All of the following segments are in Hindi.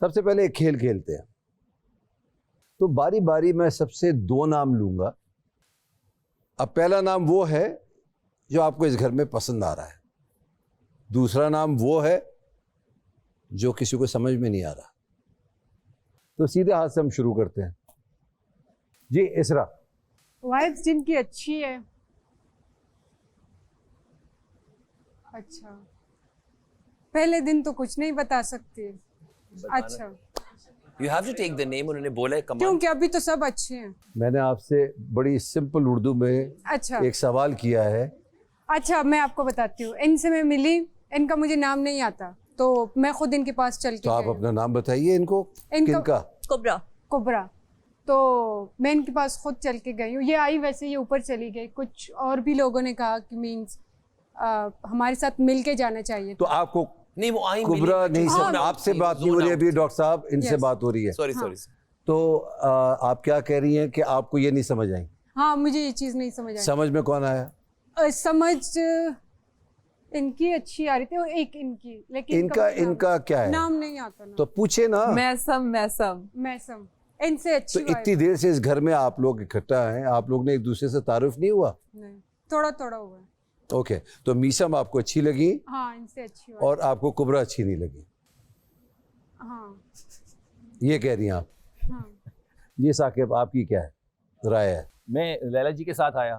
सबसे पहले एक खेल खेलते हैं, तो बारी बारी मैं सबसे 2 नाम लूंगा। अब पहला नाम वो है जो आपको इस घर में पसंद आ रहा है, दूसरा नाम वो है जो किसी को समझ में नहीं आ रहा। तो सीधे हाथ से हम शुरू करते हैं। जी इसरा। वाइब्स जिनकी अच्छी है। अच्छा, पहले दिन तो कुछ नहीं बता सकती। अच्छा, You have to take the name, उन्होंने बोला है कमाल। क्योंकि अभी तो सब अच्छे हैं। मैंने आपसे बड़ी सिंपल उर्दू में अच्छा एक सवाल किया है। अच्छा, मैं आपको बताती हूँ। इनसे मैं मिली, इनका मुझे नाम नहीं आता, तो मैं खुद इनके पास चल के तो आप गई। अपना नाम बताइए इनको। इनका किनका? कुबरा। कुबरा। तो मैं इनके पास खुद चल के गई हूँ। ये आई, वैसे ये ऊपर चली गई। कुछ और भी लोगों ने कहा कि मीन्स हमारे साथ मिल के जाना चाहिए। तो आपको नहीं वो आई कुबरा नहीं समझ, आपसे बात नहीं हो रही अभी डॉक्टर साहब, इनसे Yes. बात हो रही है। सॉरी हाँ। सॉरी। तो आप क्या कह रही हैं कि आपको ये नहीं समझ आई? हाँ, मुझे ये चीज़ नहीं समझ आई। समझ में कौन आया? समझ इनकी अच्छी आ रही थी और एक इनकी, लेकिन इनका क्या है? नाम नहीं आता ना। तो पूछे ना। मैसम। मैसम इनसे अच्छी तो इतनी देर से इस घर में आप लोग इकट्ठा हैं, आप लोग ने एक दूसरे से तारुफ नहीं हुआ? नहीं, थोड़ा थोड़ा हुआ है। ओके, तो मीसम आपको अच्छी लगी हाँ, इनसे अच्छी हुआ। और आपको कुबरा अच्छी नहीं लगी, हाँ ये कह रही हैं आप? हाँ। ये साकिब आपकी क्या है राय है? मैं लैला जी के साथ आया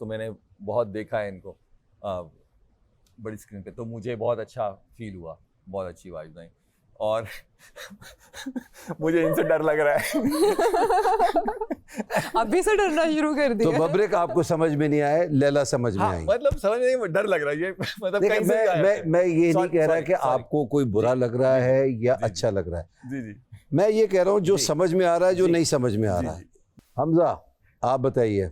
तो मैंने बहुत देखा है इनको बड़ी स्क्रीन पे, तो मुझे बहुत अच्छा फील हुआ, बहुत अच्छी वाइब्स आई और मुझे इनसे डर लग रहा है। अभी से डरना शुरू कर तो दिया। बब्रिक आपको समझ में नहीं आए, लैला समझ में आई। मतलब समझ नहीं, डर लग रहा है ये, मतलब देखिए, कहीं से आया है। मैं ये नहीं Sorry, कह रहा sorry, कि sorry. आपको कोई बुरा लग रहा है या अच्छा लग रहा है। जी जी मैं ये कह रहा हूँ जो जी। समझ में आ रहा है, जो जी। नहीं समझ में आ जी, रहा है। जी। हमजा आप बताइए।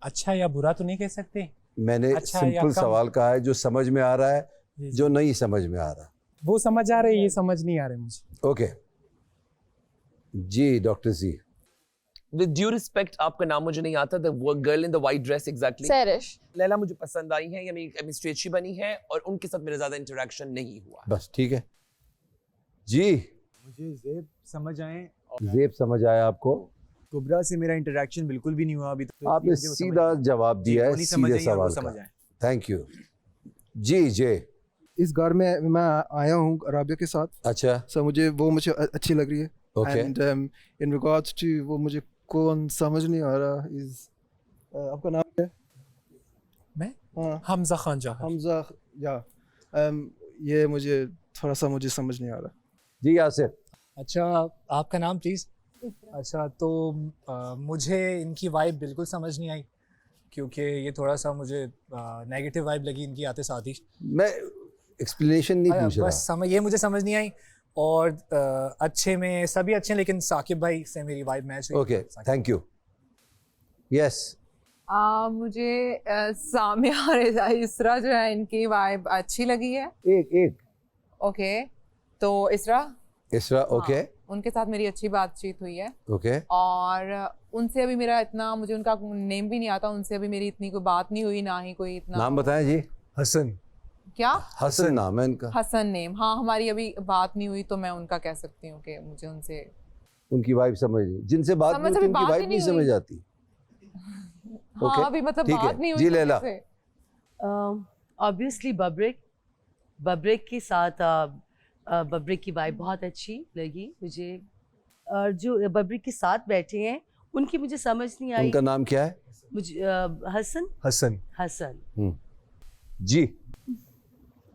अच्छा या बुरा तो नहीं कह सकते। मैंने अच्छा या सिंपल कम? सवाल कहा है, जो समझ में आ रहा है, जी, जो नहीं समझ में आ रहा। वो समझ आ रहे, ये समझ नहीं आ रहे मुझे। Okay ji doctor ji. With due respect, आपका नाम मुझे नहीं आता। The girl in the white dress exactly. सैरिश। Laila मुझे पसंद आई है या मेरी केमिस्ट्री अच्छी बनी है और उनके साथ मेरा ज्यादा इंटरेक्शन नहीं हुआ। बस ठीक है जी। मुझे ज़ेब समझ आए। जेब समझ आया आपको? कुबरा से मेरा इंटरेक्शन बिल्कुल भी नहीं हुआ अभी तक। आपने सीधा जवाब दिया है सीधे सवाल का। थैंक यू जी। जे इस घर में मैं आया हूँ राबिया के साथ। अच्छा सो मुझे अच्छी लग रही है। Okay and in regards to वो मुझे कौन समझ नहीं आ रहा। इज आपका नाम क्या है? मैं हाँ, हमजा खान जौहर। हमजा। या ये मुझे थोड़ा सा मुझे समझ नहीं आ रहा। जी यासिर। अच्छा, आपका नाम प्लीज? अच्छा, तो मुझे इनकी वाइब बिल्कुल समझ नहीं आई, क्योंकि ये थोड़ा सा मुझे नेगेटिव वाइब लगी इनकी आते साथ ही। मैं एक्सप्लेनेशन नहीं पूछ रहा। बस ये मुझे समझ नहीं आई। और अच्छे में सभी अच्छे हैं, लेकिन साकिब भाई से मेरी वाइब मैच हुई। Okay thank you. यस मुझे सामिया और इसरा जो है इनकी वाइब अच्छी लगी है। एक ओके, तो इसरा ओके हाँ, उनके साथ मेरी अच्छी बातचीत हुई है। ओके और उनसे अभी मेरा इतना, मुझे उनका नेम भी नहीं आता, उनसे अभी मेरी इतनी कोई बात नहीं हुई, ना ही कोई इतना। नाम बताएं जी। हसन। क्या? हसन नाम है इनका। हसन नेम। हाँ, हमारी अभी बात नहीं हुई, तो मैं उनका कह सकती हूँ कि मुझे उनसे उनकी वाइब समझ नहीं, जिनसे बात नहीं होती उनकी वाइब नहीं समझ आती। हाँ, अभी मतलब ठीक है। बात नहीं हुई जी तो लैला। कैसे? ऑब्वियसली बब्रिक के साथ बब्रिक की वाइब बहुत अच्छी लगी मुझे। और जो बब्रिक के साथ बैठे हैं उनकी मुझे समझ नहीं आई। उनका नाम क्या है? मुझे हसन। हसन। जी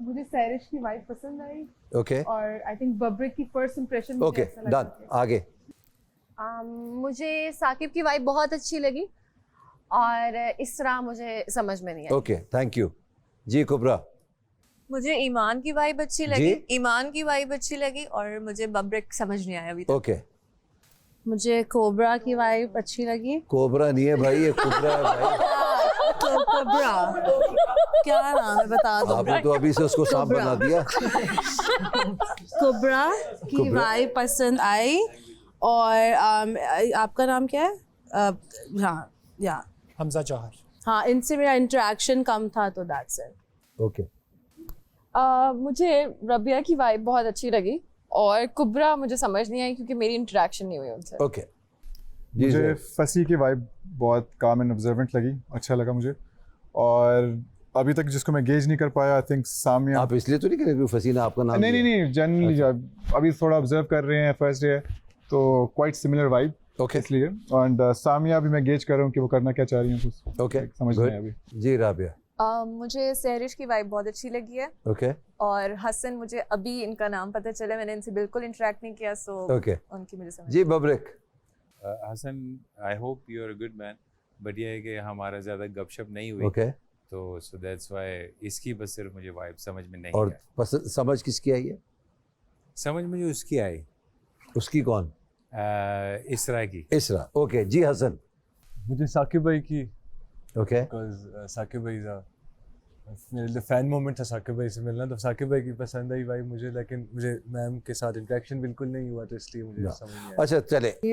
मुझे सैरिश की वाइफ पसंद आई ओके और आई थिंक बब्रिक की फर्स्ट इंप्रेशन ओके डन। आगे मुझे साकिब की वाइब बहुत अच्छी लगी और इसरा मुझे समझ में नहीं आई। ओके थैंक यू जी। कुबरा। मुझे ईमान की वाइब अच्छी लगी। ईमान की वाइब अच्छी लगी और मुझे बब्रिक समझ नहीं आया अभी तक। ओके मुझे कोबरा की वाइब अच्छी लगी। कोबरा नहीं है भाई, ये कुबरा है भाई। कोबरा क्या नाम है बता दो। आपने तो अभी से उसको सांप बना दिया। कोबरा की वाइब पसंद आई। और आपका नाम क्या है? हाँ या हमजा जौहर। हाँ, इनसे मेरा इंटरेक्शन कम था, तो दैट्स इट। ओके मुझे रबिया की वाइब बहुत अच्छी लगी और कुबरा मुझे समझ नहीं आई क्योंकि मेरी इंटरेक्शन नहीं हुई उनसे। ओके जी मुझे ज़ैब। फसी की वाइब बहुत काम एंड ऑब्जर्वेंट लगी, अच्छा लगा मुझे। और अभी तक जिसको मैं गेज नहीं कर पाया, आई थिंक सामिया। आप इसलिए तो नहीं करेंगे फसीना आपका नाम नहीं लिया? नहीं नहीं, जनरली अच्छा। अभी थोड़ा ऑब्जर्व कर रहे हैं, फर्स्ट डे है तो क्वाइट सिमिलर वाइब, ओके इसलिए। एंड सामिया भी मैं गेज कर रहा हूँ कि वो करना क्या चाह रही हैं, कुछ ओके समझ नहीं आया अभी। जी राबिया। मुझे सहरिश की वाइब बहुत अच्छी लगी है। ओके और हसन, मुझे अभी इनका नाम पता चला, मैंने इनसे बिल्कुल इंटरेक्ट नहीं किया, सो ओके उनकी मुझे समझ। जी बब्रिक। Hasan, I hope you are a good man, but ये है कि हमारा ज़्यादा गपशप नहीं हुई, ओके तो सो दैट्स व्हाई इसकी बस सिर्फ मुझे वाइब समझ में नहीं और आई। पसंद समझ किसकी आई है? समझ मुझे उसकी आई, उसकी कौन? इसरा की। इसरा। ओके जी हसन। मुझे साकिब भाई की, ओके बिकॉज साकिब भाई था, मेरे लिए फैन मोमेंट था साकिब भाई से मिलना, तो साकिब भाई की पसंद आई भाई मुझे, लेकिन मुझे मैम के साथ इंटरेक्शन बिल्कुल नहीं हुआ, तो इसलिए मुझे समझ नहीं आया। अच्छा चले।